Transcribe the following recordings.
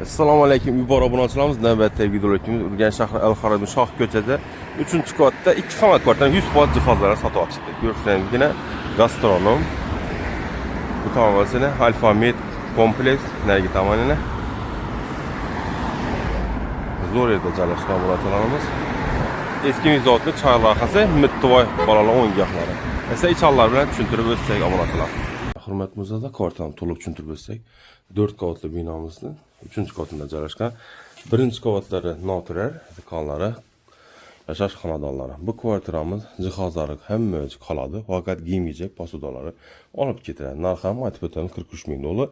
Assalomu alaykum, yuqori obunachilarimiz. Navbatdagi videolarimiz Urganch shahri Al-Xarobiy Shoh ko'chada 3-qavatda 2 xona kvartira 100% jihozlarni sotib olishdi. Ko'rishlaringizgina gastronom. Bu tomonasini Alfamed kompleks narigi tomonini zo'r yerda joylashgan obunachilarimiz. Eski mizotli choy loyihasi Mittivoy bolalar o'yingohlari. Esa ichollar bilan tushuntirib o'tsak obunachilar. Hurmatli muzada kvartalni to'liq tushuntirib o'tsak, 4 qavatli binomizni 3-qavatida joylashgan. 1-qavatlari noturar do'konlari, yashash xonadonlari. Bu kvartiramiz jihozlari hamma qoladi, faqat kiyim-kechak posudalari olib ketiladi. Narxi ham aytib o'tamiz 43 ming dollar.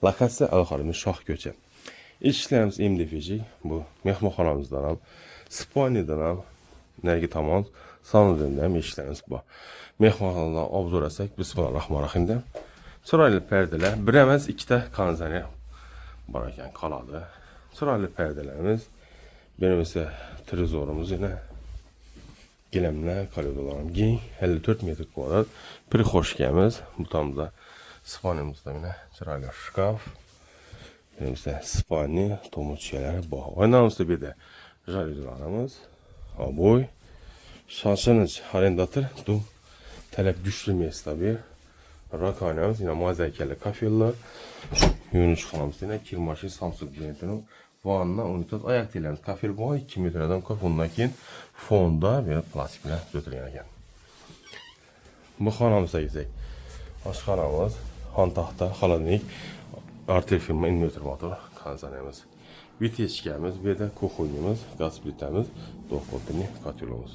Lokatsiya Al-Xarobiy Shoh ko'cha. Ishlarimiz MDFJ, bu mehmonxonamizdan ham, spaniyadan ham, narigi tomon salondan ham ishlarimiz bor. Mehmonxonadan obzor etsak, bismillahirrohmanirrohim. Chiroyli perdeler, bir emas ikkita konditsioner bor ekan qoladi. Chiroyli perdelerimiz, benim ise trezorumuz yine gilamlar, koridorlarım keng, 54 metr kvadrat. Prixoshkamiz, bu tomda spaniyamizda yine chiroyli shkaf. Benim ise spaniya to'murchalar bor. Oynamizda bir de jaluzilarimiz, oboy, shoshilinch arendator, bu talab güçlü mes tabii. Rakanemiz yine mozaikalı kafeller. Yunus xonamiz yine kirmaşin Samsung brendinin vanna unitat ayak telemiz. Kafel bu 2 metreden ko'p. Bundan keyin fonda bir plastik bilan tutilgan ekan. Bu xonamizga kelsak, oshxonamiz, xon taxta, xolodilnik, Artel firma inverter motor konditsionerimiz. Vitechkamiz, bu yerda kuxonyamiz, gaz plitamiz, do'qotli kotelimiz.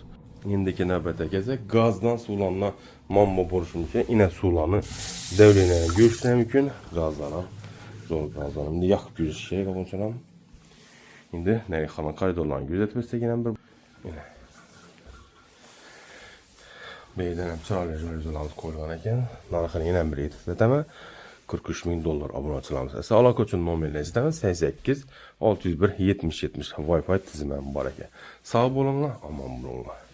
Endiki navbatga kelsak, gazdan suvlanma mamma bo'lishi mumkin. Ina suvlarni davleniyani ko'rish mumkin. Gazlarni, zo'r gazlarni yoqib ko'rish kerak bo'lsa-ham. Endi narigi xona koridorlarni kuzatib o'tsak ham bir Beydan ham chiroyli joylarimiz qo'yilgan ekan. Narxini yana bir aytib 43 ming dollar obunachilarimiz. Esa aloqa uchun nomerni aytamiz 88 601 70 70 Wi-Fi tizimi bor ekan. Sog' bo'linglar, omon bo'linglar.